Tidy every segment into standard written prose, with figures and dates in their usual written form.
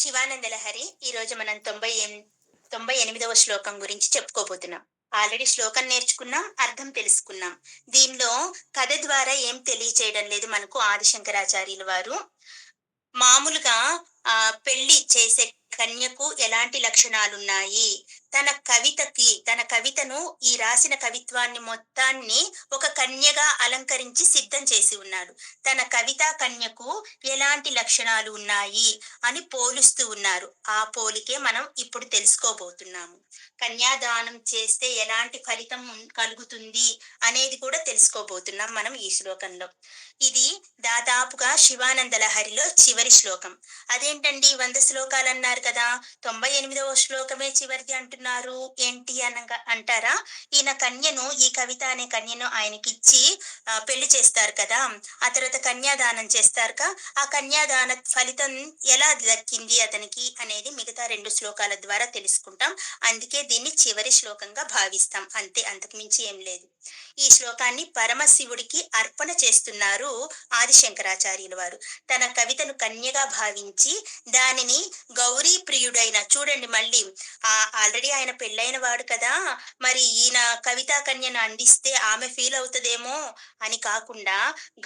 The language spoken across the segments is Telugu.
శివానంద లహరి ఈరోజు మనం 98వ శ్లోకం గురించి చెప్పుకోబోతున్నాం. ఆల్రెడీ శ్లోకం నేర్చుకున్నాం, అర్థం తెలుసుకున్నాం. దీనిలో కథ ద్వారా ఏం తెలియచేయడం లేదు మనకు ఆదిశంకరాచార్యులు వారు. మామూలుగా పెళ్లి చేసే కన్యకు ఎలాంటి లక్షణాలున్నాయి? తన కవితను ఈ రాసిన కవిత్వాన్ని మొత్తాన్ని ఒక కన్యగా అలంకరించి సిద్ధం చేసి ఉన్నాడు. తన కవితా కన్యకు ఎలాంటి లక్షణాలు ఉన్నాయి అని పోలుస్తూ ఉన్నారు. ఆ పోలికే మనం ఇప్పుడు తెలుసుకోబోతున్నాము. కన్యాదానం చేస్తే ఎలాంటి ఫలితం కలుగుతుంది అనేది కూడా తెలుసుకోబోతున్నాం మనం ఈ శ్లోకంలో. ఇది దాదాపుగా శివానంద లహరిలో చివరి శ్లోకం. అదేంటండి 100 శ్లోకాలు అన్నారు కదా, 98వ శ్లోకమే చివరిది అంటున్నారు ఏంటి అనగా అంటారా? ఈ కవిత అనే కన్యను ఆయనకిచ్చి పెళ్లి చేస్తారు కదా, ఆ తర్వాత కన్యాదానం చేస్తారుగా, ఆ కన్యాదాన ఫలితం ఎలా దక్కింది అతనికి అనేది మిగతా 2 శ్లోకాల ద్వారా తెలుసుకుంటాం. అందుకే దీన్ని చివరి శ్లోకంగా భావిస్తాం, అంతే, అంతకు మించి ఏం లేదు. ఈ శ్లోకాన్ని పరమశివుడికి అర్పణ చేస్తున్నారు ఆదిశంకరాచార్యుల వారు. తన కవితను కన్యగా భావించి దానిని గౌరీ ప్రియుడైన, చూడండి మళ్ళీ ఆల్రెడీ ఆయన పెళ్ళైన వాడు కదా, మరి ఈయన కవితా కన్యను అందిస్తే ఆమె ఫీల్ అవుతుందేమో అని కాకుండా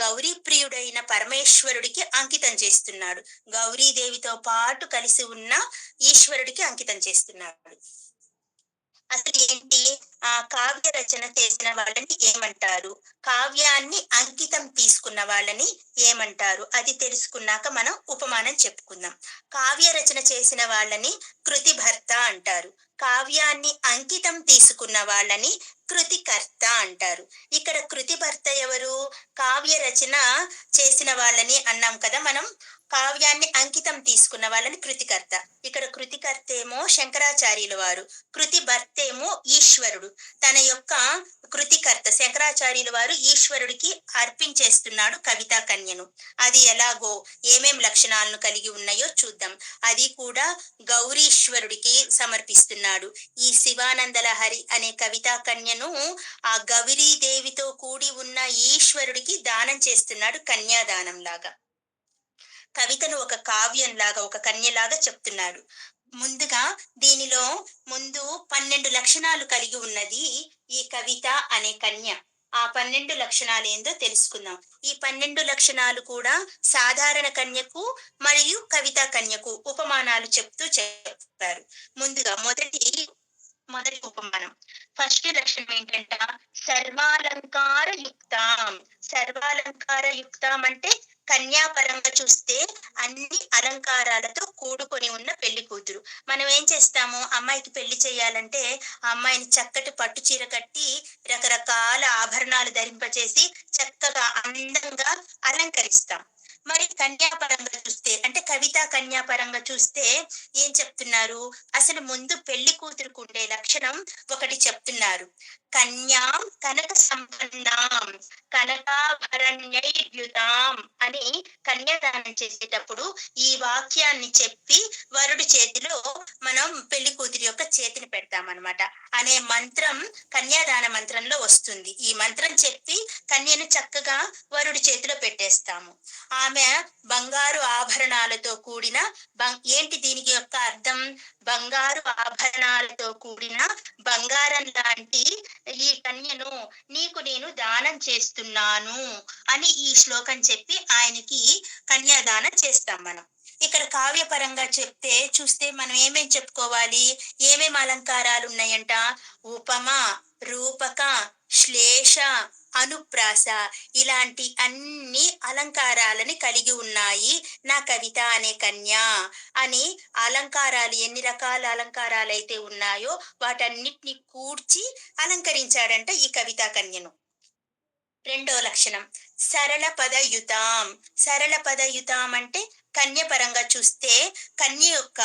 గౌరీ ప్రియుడైన పరమేశ్వరుడికి అంకితం చేస్తున్నాడు. గౌరీదేవితో పాటు కలిసి ఉన్న ఈశ్వరుడికి అంకితం చేస్తున్నాడు. అసలు ఏంటి, కావ్య రచన చేసిన వాళ్ళని ఏమంటారు, కావ్యాన్ని అంకితం తీసుకున్న వాళ్ళని ఏమంటారు, అది తెలుసుకున్నాక మనం ఉపమానం చెప్పుకుందాం. కావ్య రచన చేసిన వాళ్ళని కృతిభర్త అంటారు. కావ్యాన్ని అంకితం తీసుకున్న వాళ్ళని కృతికర్త అంటారు. ఇక్కడ కృతిభర్త ఎవరు? కావ్య రచన చేసిన వాళ్ళని అన్నాం కదా మనం. కావ్యాన్ని అంకితం తీసుకున్న వాళ్ళని కృతికర్త. ఇక్కడ కృతికర్త ఏమో శంకరాచార్యుల వారు, కృతి భర్త ఏమో ఈశ్వరుడు. తన యొక్క కృతికర్త శంకరాచార్యుల వారు ఈశ్వరుడికి అర్పించేస్తున్నాడు కవితా కన్యను. అది ఎలాగో, ఏమేం లక్షణాలను కలిగి ఉన్నాయో చూద్దాం. అది కూడా గౌరీశ్వరుడికి సమర్పిస్తున్నాడు. ఈ శివానంద లహరి అనే కవితా కన్యను ఆ గౌరీదేవితో కూడి ఉన్న ఈశ్వరుడికి దానం చేస్తున్నాడు, కన్యాదానం లాగా. కవితను ఒక కావ్యం లాగా, ఒక కన్యలాగా చెప్తున్నాడు. ముందుగా దీనిలో ముందు 12 లక్షణాలు కలిగి ఉన్నది ఈ కవిత అనే కన్య. ఆ 12 లక్షణాలు ఏందో తెలుసుకుందాం. ఈ 12 లక్షణాలు కూడా సాధారణ కన్యకు మరియు కవితా కన్యకు ఉపమానాలు చెప్తూ చెప్పారు. ముందుగా మొదటి ఉపమానం, ఫస్ట్ లక్షణం ఏంటంట, సర్వాలంకార యుక్తాం. సర్వాలంకార యుక్తాం అంటే కన్యాపరంగా చూస్తే అన్ని అలంకారాలతో కూడుకొని ఉన్న పెళ్లి కూతురు. మనం ఏం చేస్తాము, అమ్మాయికి పెళ్లి చేయాలంటే ఆ అమ్మాయిని చక్కటి పట్టు చీర కట్టి రకరకాల ఆభరణాలు ధరింపచేసి చక్కగా అందంగా అలంకరిస్తాం. మరి కన్యాపరంగా చూస్తే, అంటే కవితా కన్యాపరంగా చూస్తే ఏం చెప్తున్నారు, అసలు ముందు పెళ్లి కూతురుకు ఉండే లక్షణం ఒకటి చెప్తున్నారు. కన్యాం కనక సంపన్నాం కనకాభరణ్యైర్యుతాం అని కన్యాదానం చేసేటప్పుడు ఈ వాక్యాన్ని చెప్పి వరుడి చేతిలో మనం పెళ్లి కూతురి యొక్క చేతిని పెడతామన్నమాట. అనే మంత్రం కన్యాదాన మంత్రంలో వస్తుంది. ఈ మంత్రం చెప్పి కన్యను చక్కగా వరుడి చేతిలో పెట్టేస్తాము. ఆమె బంగారు ఆభరణాలతో కూడిన, ఏంటి దీనికి యొక్క అర్థం, బంగారు ఆభరణాలతో కూడిన బంగారం లాంటి ఈ కన్యను నీకు నేను దానం చేస్తున్నాను అని ఈ శ్లోకం చెప్పి ఆయనకి కన్యాదానం చేస్తాం మనం. ఇక్కడ కావ్యపరంగా చూస్తే మనం ఏమేం చెప్పుకోవాలి, ఏమేం అలంకారాలు ఉన్నాయంట, ఉపమ, రూపక, శ్లేష, అనుప్రాస, ఇలాంటి అన్ని అలంకారాలని కలిగి ఉన్నాయి నా కవిత అనే కన్య అని. అలంకారాలు ఎన్ని రకాల అలంకారాలు అయితే ఉన్నాయో వాటన్నిటిని కూర్చి అలంకరించాడంట ఈ కవితా కన్యను. రెండో లక్షణం, సరళ పదయుతాం. సరళ పదయుతాం అంటే కన్య పరంగా చూస్తే కన్య యొక్క,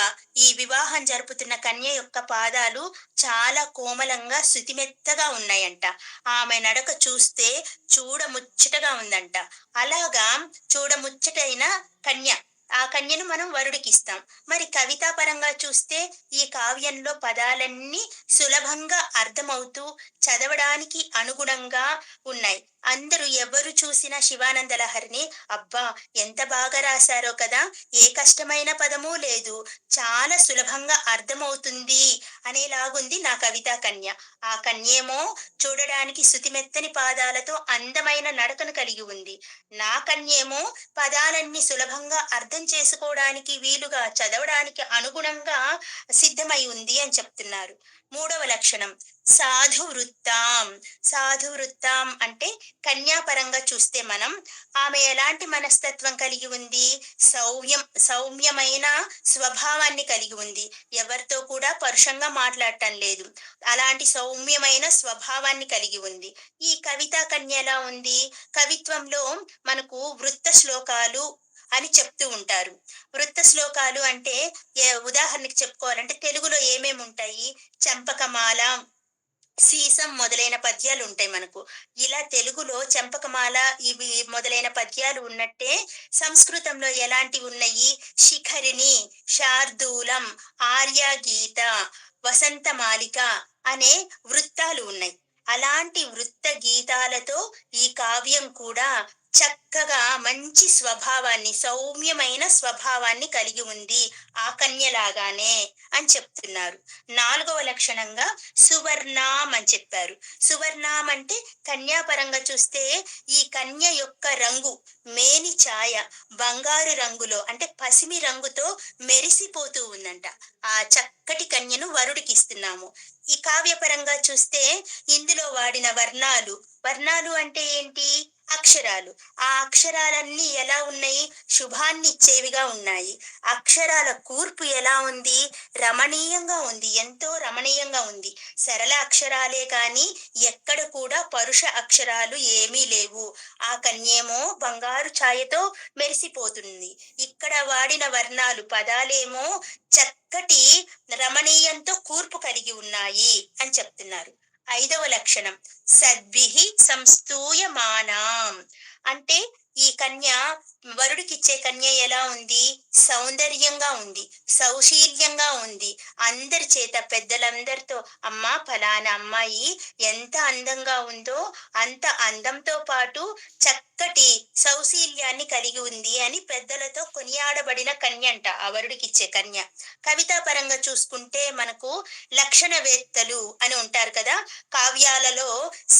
ఈ వివాహం జరుపుతున్న కన్య యొక్క పాదాలు చాలా కోమలంగా శుతిమెత్తగా ఉన్నాయంట. ఆమె నడక చూస్తే చూడముచ్చటగా ఉందంట. అలాగా చూడముచ్చటైన కన్య, ఆ కన్యను మనం వరుడికి ఇస్తాం. మరి కవితా పరంగా చూస్తే ఈ కావ్యంలో పదాలన్నీ సులభంగా అర్థమవుతూ చదవడానికి అనుగుణంగా ఉన్నాయి. అందరూ ఎవరు చూసినా శివానంద లహరిని అబ్బా! ఎంత బాగా రాశారో కదా! ఏ కష్టమైన పదమూ లేదు. చాలా సులభంగా అర్థమవుతుంది అనేలాగుంది నా కవితా కన్య. ఆ కన్యేమో చూడడానికి శుతిమెత్తని పాదాలతో అందమైన నడకను కలిగి ఉంది. నా కన్యేమో పదాలన్నీ సులభంగా అర్థం చేసుకోవడానికి వీలుగా, చదవడానికి అనుగుణంగా సిద్ధమై ఉంది అని చెప్తున్నారు. మూడవ లక్షణం సాధు వృత్తాం. సాధు వృత్తాం అంటే కన్యాపరంగా చూస్తే మనం ఆమె ఎలాంటి మనస్తత్వం కలిగి ఉంది? సౌమ్యమైన స్వభావాన్ని కలిగి ఉంది. ఎవరితో కూడా పరుషంగా మాట్లాడటం లేదు. అలాంటి సౌమ్యమైన స్వభావాన్ని కలిగి ఉంది. ఈ కవితా కన్య ఎలా ఉంది? కవిత్వంలో మనకు వృత్త శ్లోకాలు అని చెప్తూ ఉంటారు. వృత్త శ్లోకాలు అంటే ఉదాహరణకి చెప్పుకోవాలంటే తెలుగులో ఏమేమి ఉంటాయి? చంపకమాల, సీసం మొదలైన పద్యాలు ఉంటాయి మనకు. ఇలా తెలుగులో చంపకమాల ఇవి మొదలైన పద్యాలు ఉన్నట్టే సంస్కృతంలో ఎలాంటివి ఉన్నాయి? శిఖరిణి, శార్దూలం, ఆర్యాగీత, వసంతమాలిక అనే వృత్తాలు ఉన్నాయి. అలాంటి వృత్త గీతాలతో ఈ కావ్యం కూడా చక్కగా మంచి స్వభావాన్ని, సౌమ్యమైన స్వభావాన్ని కలిగి ఉంది. ఆ కన్యలాగానే అని చెప్తున్నారు. నాలుగవ లక్షణంగా సువర్ణాం అని చెప్పారు. సువర్ణాం అంటే కన్యాపరంగా చూస్తే ఈ కన్య యొక్క రంగు, మేని ఛాయ బంగారు రంగులో అంటే పసిమి రంగుతో మెరిసిపోతూ ఉందంట. ఆ చక్కటి కన్యను వరుడికి ఇస్తున్నాము. ఈ కావ్యపరంగా చూస్తే ఇందులో వాడిన వర్ణాలు, వర్ణాలు అంటే ఏంటి? అక్షరాలు. ఆ అక్షరాలన్నీ ఎలా ఉన్నాయి? శుభాన్నిచ్చేవిగా ఉన్నాయి. అక్షరాల కూర్పు ఎలా ఉంది? రమణీయంగా ఉంది. ఎంతో రమణీయంగా ఉంది. సరళ అక్షరాలే కాని ఎక్కడ కూడా పరుష అక్షరాలు ఏమీ లేవు. ఆ కన్యేమో బంగారు ఛాయతో మెరిసిపోతుంది. ఇక్కడ వాడిన వర్ణాలు, పదాలేమో చక్కటి రమణీయంతో కూర్పు కలిగి ఉన్నాయి అని చెప్తున్నారు. ఐదవ లక్షణం సద్భిః సంస్తూయమానాం అంటే ఈ కన్య, వరుడికిచ్చే కన్య ఎలా ఉంది? సౌందర్యంగా ఉంది, సౌశీల్యంగా ఉంది. అందరి చేత, పెద్దలందరితో అమ్మా ఫలానా అమ్మాయి ఎంత అందంగా ఉందో అంత అందంతో పాటు చక్కటి సౌశీల్యాన్ని కలిగి ఉంది అని పెద్దలతో కొనియాడబడిన కన్య అంట ఆ వరుడికిచ్చే కన్య. కవితా పరంగా చూసుకుంటే మనకు లక్షణవేత్తలు అని ఉంటారు కదా. కావ్యాలలో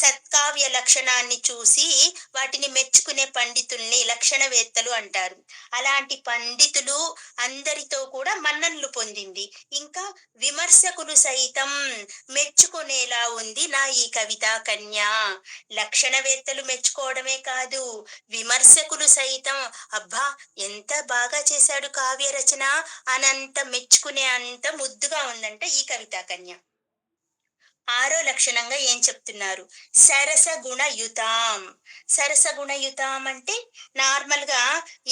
సత్కావ్య లక్షణాన్ని చూసి వాటిని మెచ్చుకునే పండితుల్ని లక్షణవేత్తలు అంటారు. అలాంటి పండితులు అందరితో కూడా మన్ననలు పొందింది. ఇంకా విమర్శకులు సైతం మెచ్చుకునేలా ఉంది నా ఈ కవితా కన్య. లక్షణవేత్తలు మెచ్చుకోవడమే కాదు, విమర్శకులు సైతం అబ్బా ఎంత బాగా చేశాడు కావ్య రచన అనంత మెచ్చుకునే అంత ముద్దుగా ఉందంట ఈ కవితా కన్య. ఆరో లక్షణంగా ఏం చెప్తున్నారు? సరస గుణయుతాం. సరస గుణయుతాం అంటే నార్మల్ గా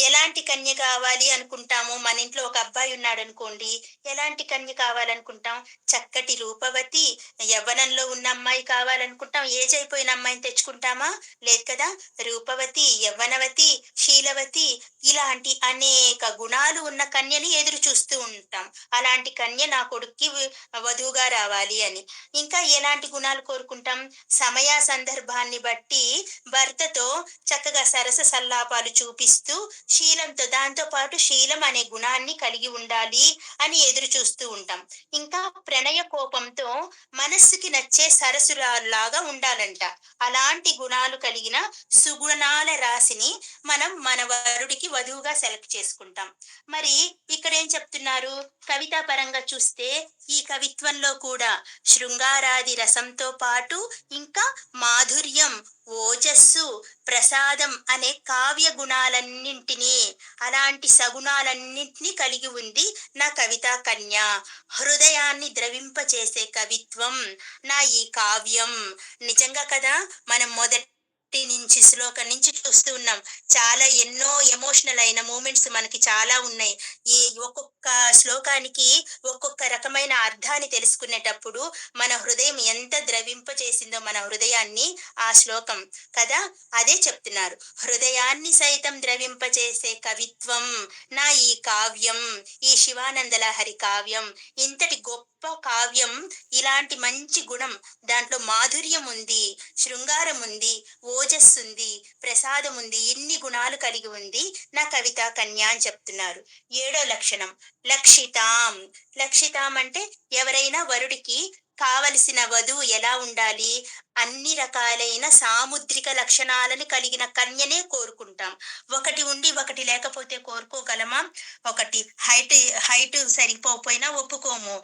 ఎలాంటి కన్య కావాలి అనుకుంటాము? మన ఇంట్లో ఒక అబ్బాయి ఉన్నాడు అనుకోండి, ఎలాంటి కన్య కావాలనుకుంటాం? చక్కటి రూపవతి, యవ్వనంలో ఉన్న అమ్మాయి కావాలనుకుంటాం. ఏజ్ అయిపోయిన అమ్మాయిని తెచ్చుకుంటామా? లేదు కదా. రూపవతి, యవ్వనవతి, శీలవతి ఇలాంటి అనేక గుణాలు ఉన్న కన్యని ఎదురు చూస్తూ ఉంటాం. అలాంటి కన్య నా కొడుక్కి వధువుగా రావాలి అని. ఇంకా ఎలాంటి గుణాలు కోరుకుంటాం? సమయ సందర్భాన్ని బట్టి భర్తతో చక్కగా సరస సల్లాపాలు చూపిస్తూ శీలంతో, దాంతో పాటు శీలం అనే గుణాన్ని కలిగి ఉండాలి అని ఎదురు చూస్తూ ఉంటాం. ఇంకా ప్రణయ కోపంతో మనస్సుకి నచ్చే సరసులాగా ఉండాలంట. అలాంటి గుణాలు కలిగిన సుగుణాల రాశిని మనం మన వరుడికి వధువుగా సెలెక్ట్ చేసుకుంటాం. మరి ఇక్కడ ఏం చెప్తున్నారు? కవితా పరంగా చూస్తే ఈ కవిత్వంలో కూడా శృంగారాది రసంతో పాటు ఇంకా మాధుర్యం, ఓజస్సు, ప్రసాదం అనే కావ్య గుణాలన్నింటినీ, అలాంటి సగుణాలన్నింటినీ కలిగి ఉంది నా కవితా కన్య. హృదయాన్ని ద్రవింపచేసే కవిత్వం నా ఈ కావ్యం. నిజంగా కదా, మనం మొదటి నుంచి శ్లోకం నుంచి చూస్తూ ఉన్నాం. చాలా ఎన్నో ఎమోషనల్ అయిన మూమెంట్స్ మనకి చాలా ఉన్నాయి. ఈ ఒక్కొక్క శ్లోకానికి ఒక్కొక్క రకమైన అర్థాన్ని తెలుసుకునేటప్పుడు మన హృదయం ఎంత ద్రవింపచేసిందో మన హృదయాన్ని ఆ శ్లోకం కదా. అదే చెప్తున్నారు, హృదయాన్ని సైతం ద్రవింపచేసే కవిత్వం నా ఈ కావ్యం, ఈ శివానందలహరి కావ్యం. ఇంతటి గొప్ప కావ్యం, ఇలాంటి మంచి గుణం, దాంట్లో మాధుర్యం ఉంది, శృంగారం ఉంది, ఓజస్సు ఉంది, ప్రసాదం ఉంది, ఇన్ని గుణాలు కలిగి ఉంది నా కవితా కన్య అని చెప్తున్నారు. ఏడో లక్షణం లక్షితాం. లక్షితాం అంటే ఎవరైనా వరుడికి కావలసిన వధువు ఎలా ఉండాలి, అన్ని రకాలైన సాముద్రిక లక్షణాలను కలిగిన కన్యనే కోరుకుంటాం. ఒకటి ఉండి ఒకటి లేకపోతే కోరుకోగలమా? ఒకటి హైట్ హైట్ సరిపోకపోయినా ఒప్పుకోము.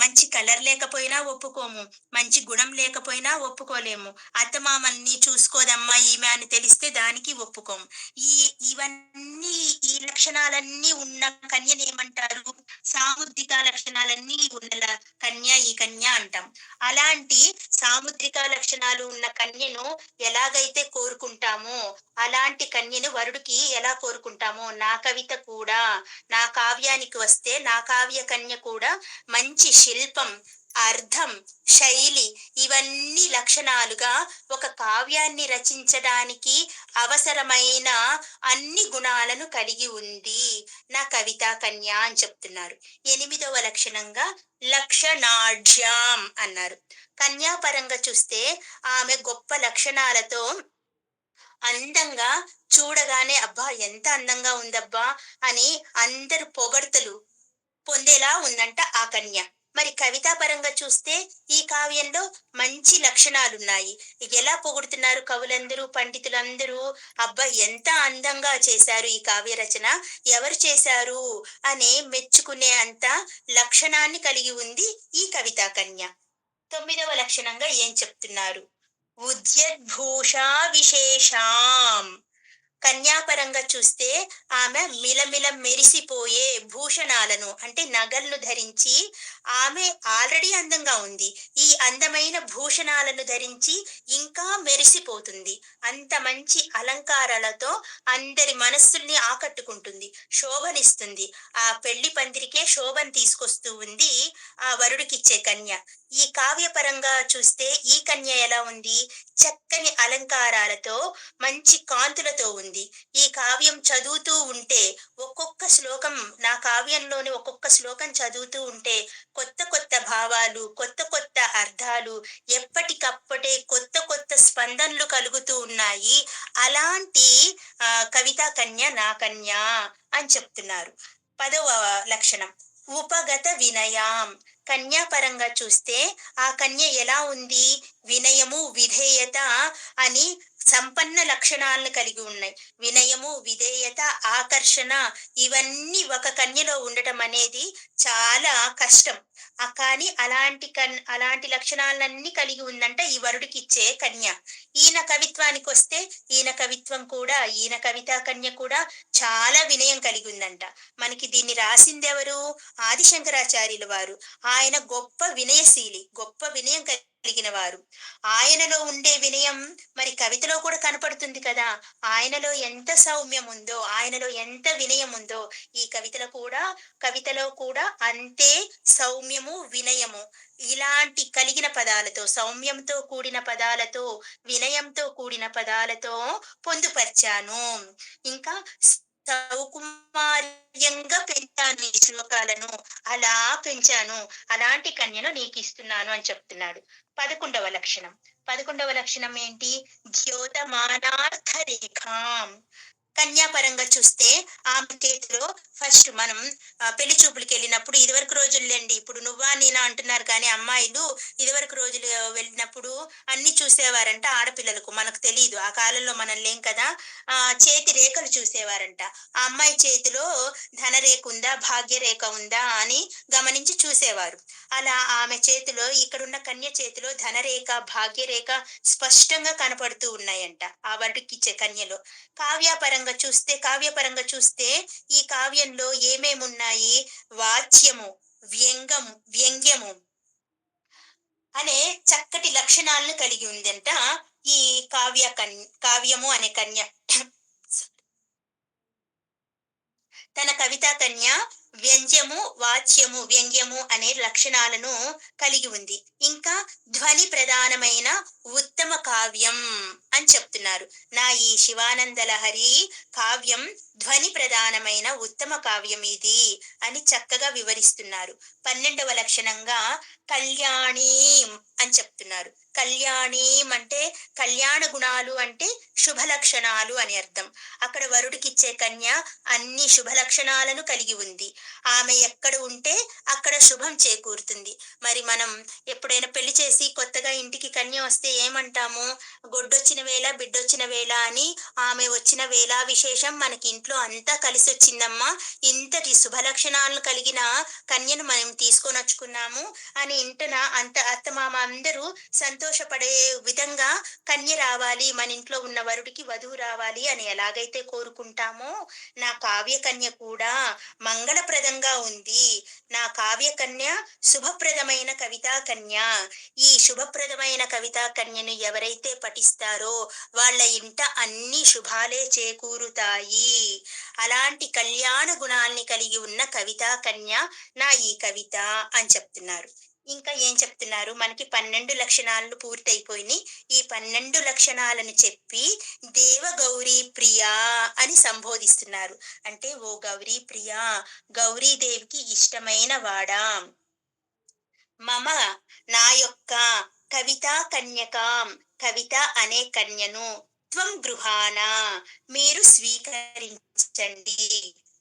మంచి కలర్ లేకపోయినా ఒప్పుకోము. మంచి గుణం లేకపోయినా ఒప్పుకోలేము. అత్తమామల్ని చూసుకోదమ్మా ఈమె అని తెలిస్తే దానికి ఒప్పుకోము. ఈ ఇవన్నీ ఈ లక్షణాలన్నీ ఉన్న కన్యనేమంటారు? సాముద్రిక లక్షణాలన్నీ ఉన్న కన్య ఈ కన్య అంటాం. అలాంటి సాముద్రిక లక్షణాలు ఉన్న కన్యను ఎలాగైతే కోరుకుంటామో, అలాంటి కన్యను వరుడికి ఎలా కోరుకుంటామో నా కవిత కూడా, నా కావ్యానికి వస్తే నా కావ్య కన్య కూడా మంచి శిల్పం, అర్థం, శైలి ఇవన్నీ లక్షణాలుగా ఒక కావ్యాన్ని రచించడానికి అవసరమైన అన్ని గుణాలను కలిగి ఉంది నా కవితా కన్య అని చెప్తున్నారు. ఎనిమిదవ లక్షణంగా లక్షణాఢ్యాం అన్నారు. కన్యాపరంగా చూస్తే ఆమె గొప్ప లక్షణాలతో అందంగా, చూడగానే అబ్బా ఎంత అందంగా ఉందబ్బా అని అందరు పొగడ్తలు పొందేలా ఉందంట ఆ కన్య. మరి కవితా పరంగా చూస్తే ఈ కావ్యంలో మంచి లక్షణాలున్నాయి. ఎలా పొగుడుతున్నారు కవులందరూ, పండితులందరూ, అబ్బా ఎంత అందంగా చేశారు ఈ కావ్య రచన, ఎవరు చేశారు అనే మెచ్చుకునే అంత లక్షణాన్ని కలిగి ఉంది ఈ కవితా కన్య. తొమ్మిదవ లక్షణంగా ఏం చెప్తున్నారు? ఉద్యద్భూషా విశేషాం. కన్యాపరంగా చూస్తే ఆమె మిలమిల మెరిసిపోయే భూషణాలను అంటే నగలను ధరించి ఆమె ఆల్రెడీ అందంగా ఉంది. ఈ అందమైన భూషణాలను ధరించి ఇంకా మెరిసిపోతుంది. అంత మంచి అలంకారాలతో అందరి మనస్సుల్ని ఆకట్టుకుంటుంది, శోభనిస్తుంది. ఆ పెళ్లి పందిరికే శోభను తీసుకొస్తూ ఉంది ఆ వరుడికిచ్చే కన్య. ఈ కావ్యపరంగా చూస్తే ఈ కన్య ఎలా ఉంది? చక్కని అలంకారాలతో మంచి కాంతులతో ఉంది. ఈ కావ్యం చదువుతూ ఉంటే ఒక్కొక్క శ్లోకం, నా కావ్యంలోని ఒక్కొక్క శ్లోకం చదువుతూ ఉంటే కొత్త కొత్త భావాలు, కొత్త కొత్త అర్థాలు, ఎప్పటికప్పుడే కొత్త కొత్త స్పందనలు కలుగుతూ ఉన్నాయి. అలాంటి కవితా కన్య నా కన్య అని చెప్తున్నారు. పదవ లక్షణం ఉపగత వినయాం. కన్యాపరంగా చూస్తే ఆ కన్య ఎలా ఉంది? వినయము, విధేయత అని సంపన్న లక్షణాలను కలిగి ఉన్నాయి. వినయము, విధేయత, ఆకర్షణ ఇవన్నీ ఒక కన్యలో ఉండటం అనేది చాలా కష్టం. కానీ అలాంటి లక్షణాలన్నీ కలిగి ఉందంట ఈ వరుడికి ఇచ్చే కన్య. ఈయన కవిత్వానికి వస్తే ఈయన కవితా కన్య కూడా చాలా వినయం కలిగి ఉందంట. మనకి దీన్ని రాసిందెవరు? ఆదిశంకరాచార్యుల వారు. ఆయన గొప్ప వినయశీలి, గొప్ప వినయం కలిగిన వారు. ఆయనలో ఉండే వినయం మరి కవితలో కూడా కనపడుతుంది కదా. ఆయనలో ఎంత సౌమ్యం ఉందో, ఆయనలో ఎంత వినయం ఉందో ఈ కవితలో కూడా అంతే సౌమ్యము, వినయము ఇలాంటి కలిగిన పదాలతో, సౌమ్యంతో కూడిన పదాలతో, వినయంతో కూడిన పదాలతో పొందుపరిచాను. ఇంకా సౌకుమార్యంగా పెంచాను ఈ శ్లోకాలను, అలా పెంచాను, అలాంటి కన్యను నీకు ఇస్తున్నాను అని చెప్తున్నాడు. 11వ లక్షణం ఏంటి? ద్యోతమానార్థ రేఖాం. కన్యాపరంగా చూస్తే ఆమె చేతిలో ఫస్ట్ మనం పెళ్లి చూపులకి వెళ్ళినప్పుడు, ఇదివరకు రోజుల్లేండి, ఇప్పుడు నువ్వా నేనా అంటున్నారు కానీ అమ్మాయిలు ఇదివరకు రోజులు వెళ్ళినప్పుడు అన్ని చూసేవారంట ఆడపిల్లలకు. మనకు తెలియదు, ఆ కాలంలో మనం లేం కదా. చేతి రేఖలు చూసేవారంట. ఆ అమ్మాయి చేతిలో ధనరేఖ ఉందా, భాగ్యరేఖ ఉందా అని గమనించి చూసేవారు. అలా ఆమె చేతిలో, ఇక్కడున్న కన్య చేతిలో ధనరేఖ, భాగ్యరేఖ స్పష్టంగా కనపడుతూ ఉన్నాయంట ఆ వరుడికిచ్చే కన్యలో. కావ్యపరంగా చూస్తే ఈ కావ్యంలో ఏమేమున్నాయి? వాచ్యము, వ్యంగ్యము అనే చక్కటి లక్షణాలను కలిగి ఉందంట ఈ కావ్యము అనే కన్య. తన కవితా కన్య వ్యంగ్యము, వాచ్యము, వ్యంగ్యము అనే లక్షణాలను కలిగి ఉంది. ఇంకా ధ్వని ప్రధానమైన ఉత్తమ కావ్యం అని చెప్తున్నారు. నా ఈ శివానంద లహరి కావ్యం ధ్వని ప్రధానమైన ఉత్తమ కావ్యం ఇది అని చక్కగా వివరిస్తున్నారు. 12వ లక్షణంగా కళ్యాణి అని చెప్తున్నారు. కళ్యాణీం అంటే కళ్యాణ గుణాలు అంటే శుభ లక్షణాలు అని అర్థం. అక్కడ వరుడికిచ్చే కన్య అన్ని శుభ లక్షణాలను కలిగి ఉంది. ఆమె ఎక్కడ ఉంటే అక్కడ శుభం చేకూరుతుంది. మరి మనం ఎప్పుడైనా పెళ్లి చేసి కొత్తగా ఇంటికి కన్య వస్తే ఏమంటాము? గొడ్డొచ్చిన వేళ బిడ్డొచ్చిన వేళ అని, ఆమె వచ్చిన వేళ విశేషం మనకి ఇంట్లో అంతా కలిసొచ్చిందమ్మా, ఇంతటి శుభ లక్షణాలను కలిగిన కన్యను మనం తీసుకొనొచ్చుకున్నాము అని ఇంటన అంత అత్తమామ అందరూ సంతోషపడే విధంగా కన్య రావాలి, మన ఇంట్లో ఉన్న వరుడికి వధువు రావాలి అని ఎలాగైతే కోరుకుంటామో, నా కావ్య కన్య కూడా మంగళప్రదంగా ఉంది. నా కావ్య కన్య శుభప్రదమైన కవితా కన్య. ఈ శుభప్రదమైన కవితా కన్యను ఎవరైతే పఠిస్తారో వాళ్ళ ఇంట అన్ని శుభాలే చేకూరుతాయి. అలాంటి కళ్యాణ గుణాల్ని కలిగి ఉన్న కవితా కన్య నా ఈ కవిత అని చెప్తున్నారు. ఇంకా ఏం చెప్తున్నారు? మనకి 12 లక్షణాలు పూర్తయిపోయినాయి. ఈ 12 లక్షణాలను చెప్పి దేవ గౌరీ ప్రియా అని సంబోధిస్తున్నారు. అంటే ఓ గౌరీ ప్రియా, గౌరీదేవికి ఇష్టమైన వాడా, మమ నా యొక్క కవితా కన్యకాం కవిత అనే కన్యను త్వం గృహాన మీరు స్వీకరించండి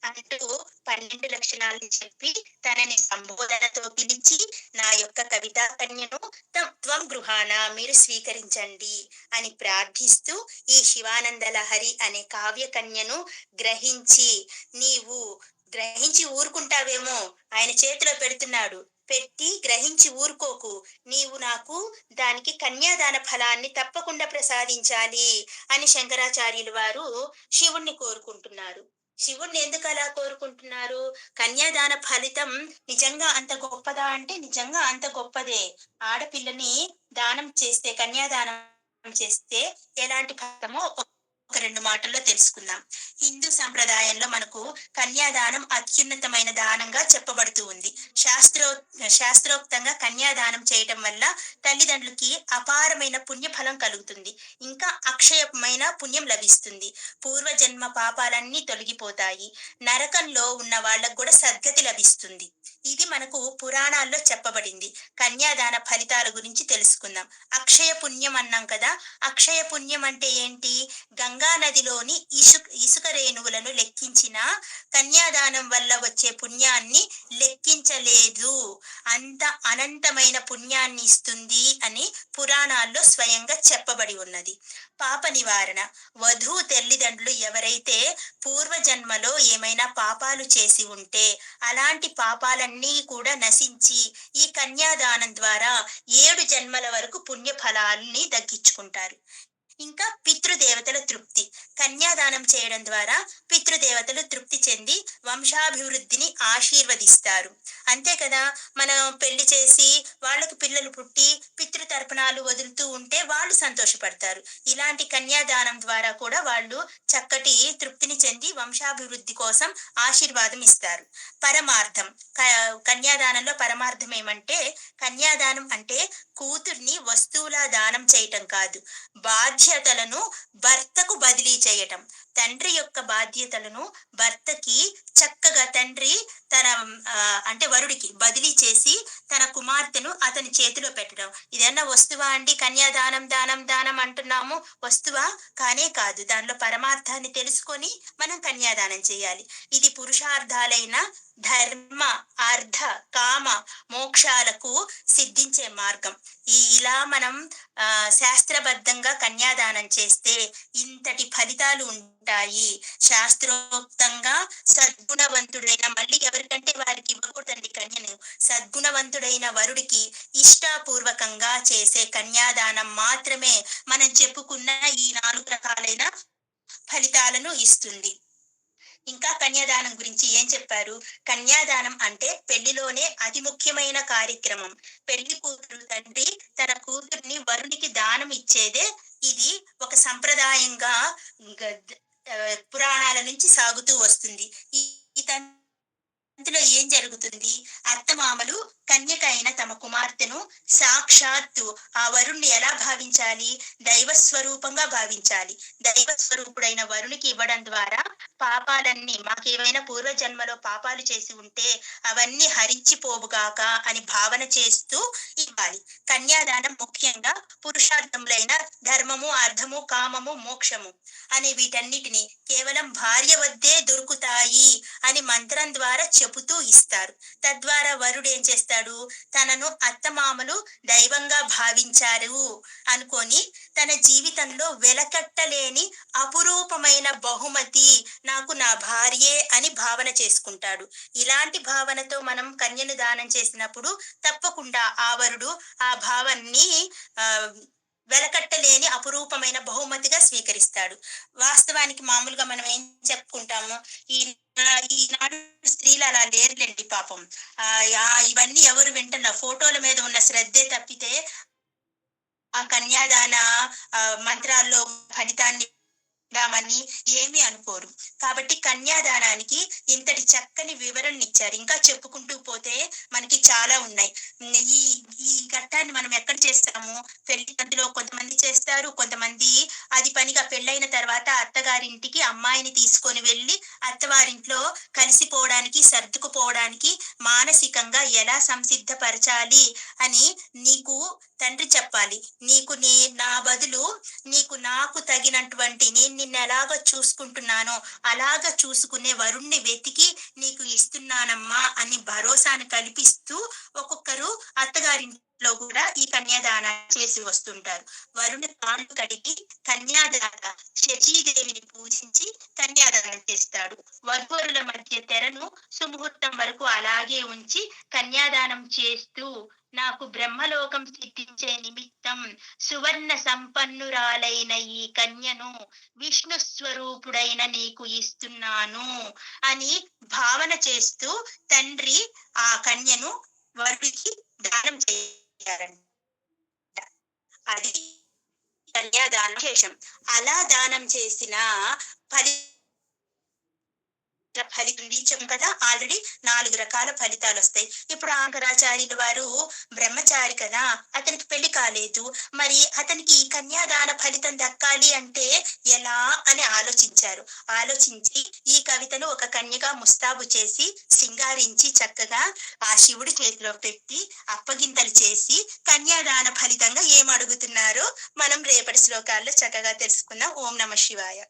అంటూ 12 లక్షణాలను చెప్పి తనని సంబోధనతో పిలిచి నా యొక్క కవితా కన్యను త్వం గృహాన మీరు స్వీకరించండి అని ప్రార్థిస్తూ ఈ శివానంద లహరి అనే కావ్య కన్యను గ్రహించి, నీవు గ్రహించి ఊరుకుంటావేమో, ఆయన చేతిలో పెడుతున్నాడు, పెట్టి గ్రహించి ఊరుకోకు, నీవు నాకు దానికి కన్యాదాన ఫలాన్ని తప్పకుండా ప్రసాదించాలి అని శంకరాచార్యులు వారు శివుణ్ణి కోరుకుంటున్నారు. శివుణ్ణి ఎందుకు అలా కోరుకుంటున్నారు? కన్యాదాన ఫలితం నిజంగా అంత గొప్పదా అంటే నిజంగా అంత గొప్పదే. ఆడపిల్లని దానం చేస్తే, కన్యాదానం చేస్తే ఎలాంటి ఫలితమో ఒక 2 మాటల్లో తెలుసుకుందాం. హిందూ సంప్రదాయంలో మనకు కన్యాదానం అత్యున్నతమైన దానంగా చెప్పబడుతూ ఉంది. శాస్త్రోక్తంగా కన్యాదానం చేయటం వల్ల తల్లిదండ్రులకి అపారమైన పుణ్యఫలం కలుగుతుంది. ఇంకా అక్షయమైన పుణ్యం లభిస్తుంది. పూర్వజన్మ పాపాలన్నీ తొలగిపోతాయి. నరకంలో ఉన్న వాళ్ళకు కూడా సద్గతి లభిస్తుంది. ఇది మనకు పురాణాల్లో చెప్పబడింది. కన్యాదాన ఫలితాల గురించి తెలుసుకుందాం. అక్షయ పుణ్యం అన్నాం కదా. అక్షయ పుణ్యం అంటే ఏంటి? గంగా నదిలోని ఇసుక రేణువులను లెక్కించిన కన్యాదానం వల్ల వచ్చే పుణ్యాన్ని లెక్కించలేదు. అంత అనంతమైన పుణ్యాన్ని ఇస్తుంది అని పురాణాల్లో స్వయంగా చెప్పబడి ఉన్నది. పాప నివారణ. వధువు తల్లిదండ్రులు ఎవరైతే పూర్వజన్మలో ఏమైనా పాపాలు చేసి ఉంటే అలాంటి పాపాలన్నీ కూడా నశించి ఈ కన్యాదానం ద్వారా 7 జన్మల వరకు పుణ్య ఫలాల్ని దక్కించుకుంటారు. ఇంకా పితృదేవతల తృప్తి. కన్యాదానం చేయడం ద్వారా పితృదేవతలు తృప్తి చెంది వంశాభివృద్ధిని ఆశీర్వదిస్తారు. అంతే కదా, మనం పెళ్లి చేసి వాళ్ళకి పిల్లలు పుట్టి పితృతర్పణాలు వదులుతూ ఉంటే వాళ్ళు సంతోషపడతారు. ఇలాంటి కన్యాదానం ద్వారా కూడా వాళ్ళు చక్కటి తృప్తిని చెంది వంశాభివృద్ధి కోసం ఆశీర్వాదం ఇస్తారు. పరమార్థం. కన్యాదానంలో పరమార్థం ఏమంటే, కన్యాదానం అంటే కూతుర్ని వస్తువులా దానం చేయటం కాదు, బాధ్యతలను భర్తకు బదిలీ చేయటం. తండ్రి యొక్క బాధ్యతలను భర్తకి చక్కగా తండ్రి తన అంటే వరుడికి బదిలీ చేసి తన కుమార్తెను అతని చేతిలో పెట్టడం. ఇదన్నా వస్తువా అండి? కన్యాదానం దానం దానం అంటున్నాము, వస్తువా? కానే కాదు. దానిలో పరమార్థాన్ని తెలుసుకొని మనం కన్యాదానం చేయాలి. ఇది పురుషార్థాలైన ధర్మ అర్థ కామ మోక్షాలకు సిద్ధించే మార్గం. ఇలా మనం శాస్త్రబద్ధంగా కన్యాదానం చేస్తే ఇంతటి ఫలితాలు ఉంటాయి. శాస్త్రోక్తంగా సద్గుణవంతుడైన, మళ్ళీ ఎవరికంటే వారికి ఇవ్వకూడదండి కన్యను, సద్గుణవంతుడైన వరుడికి ఇష్టాపూర్వకంగా చేసే కన్యాదానం మాత్రమే మనం చెప్పుకున్న ఈ 4 రకాలైన ఫలితాలను ఇస్తుంది. ఇంకా కన్యాదానం గురించి ఏం చెప్పారు? కన్యాదానం అంటే పెళ్లిలోనే అతి ముఖ్యమైన కార్యక్రమం. పెళ్లి కూతురు తండ్రి తన కూతుర్ని వరునికి దానం ఇచ్చేదే ఇది ఒక సంప్రదాయంగా పురాణాల నుంచి సాగుతూ వస్తుంది. ఈ తంతులో ఏం జరుగుతుంది? అత్తమామలు కన్యక అయిన తమ కుమార్తెను సాక్షాత్తు ఆ వరుణ్ణి ఎలా భావించాలి? దైవ స్వరూపంగా భావించాలి. దైవ స్వరూపుడైన వరునికి ఇవ్వడం ద్వారా పాపాలన్నీ మాకేమైనా పూర్వజన్మలో పాపాలు చేసి ఉంటే అవన్నీ హరించిపోవుగాక అని భావన చేస్తూ ఇవ్వాలి. కన్యాదానం ముఖ్యంగా పురుషార్థములైన ధర్మము, అర్థము, కామము, మోక్షము అనే వీటన్నిటిని కేవలం భార్య వద్దే దొరుకుతాయి అని మంత్రం ద్వారా చెబుతూ ఇస్తారు. తద్వారా వరుడు ఏం చేస్తాడు? తనను అత్తమామలు దైవంగా భావించారు అనుకొని తన జీవితంలో వెలకట్టలేని అపురూపమైన బహుమతి నాకు నా భార్యే అని భావన చేసుకుంటాడు. ఇలాంటి భావనతో మనం కన్యను దానం చేసినప్పుడు తప్పకుండా ఆ వరుడు ఆ భావాన్ని ఆ వెలకట్టలేని అపురూపమైన బహుమతిగా స్వీకరిస్తాడు. వాస్తవానికి మామూలుగా మనం ఏం చెప్పుకుంటాము, ఈ ఈనాడు స్త్రీలు అలా లేరులేండి పాపం. ఇవన్నీ ఎవరు వింటున్నా ఫోటోల మీద ఉన్న శ్రద్ధే తప్పితే ఆ కన్యాదాన మంత్రాల్లో ఫలితాన్ని రామని ఏమీ అనుకోరు. కాబట్టి కన్యాదానానికి ఇంతటి చక్కని వివరణనిచ్చారు. ఇంకా చెప్పుకుంటూ పోతే మనకి చాలా ఉన్నాయి. ఈ ఈ ఘట్టాన్ని మనం ఎక్కడ చేస్తాము? పెళ్లి గంటలో కొంతమంది చేస్తారు. కొంతమంది అది పనిగా పెళ్ళైన తర్వాత అత్తగారింటికి అమ్మాయిని తీసుకొని వెళ్ళి అత్తవారింట్లో కలిసిపోవడానికి, సర్దుకుపోవడానికి మానసికంగా ఎలా సంసిద్ధపరచాలి అని నీకు తండ్రి చెప్పాలి. నీకు నా బదులు నీకు నాకు తగినటువంటి నేను నిన్నెలాగ చూసుకుంటున్నానో అలాగ చూసుకునే వరుణ్ణి వెతికి నీకు ఇస్తున్నానమ్మా అని భరోసాను కల్పిస్తూ ఒక్కొక్కరు అత్తగారింట్లో కూడా ఈ కన్యాదానాన్ని చేసి వస్తుంటారు. వరుణి కాళ్ళు కడిగి కన్యాదాత శచీదేవిని పూజించి కన్యాదానం చేస్తాడు. వధూవరుల మధ్య తెరను సుముహూర్తం వరకు అలాగే ఉంచి కన్యాదానం చేస్తూ నాకు బ్రహ్మలోకం సిద్ధించే నిమిత్తం సువర్ణ సంపన్నురాలైన ఈ కన్యను విష్ణు స్వరూపుడైన నీకు ఇస్తున్నాను అని భావన చేస్తూ తండ్రి ఆ కన్యను వరుడికి దానం చేయాలంట. అది కన్యాదానం విశేషం. అలా దానం చేసిన ఫలి ఫలితం నీచం కదా, ఆల్రెడీ 4 రకాల ఫలితాలు వస్తాయి. ఇప్పుడు ఆంకరాచార్యుల వారు బ్రహ్మచారి కదా, అతనికి పెళ్లి కాలేదు. మరి అతనికి ఈ కన్యాదాన ఫలితం దక్కాలి అంటే ఎలా అని ఆలోచించారు. ఆలోచించి ఈ కవితను ఒక కన్యగా ముస్తాబు చేసి సింగారించి చక్కగా ఆ శివుడి చేతిలో పెట్టి అప్పగింతలు చేసి కన్యాదాన ఫలితంగా ఏం అడుగుతున్నారో మనం రేపటి శ్లోకాల్లో చక్కగా తెలుసుకుందాం. ఓం నమ శివాయ.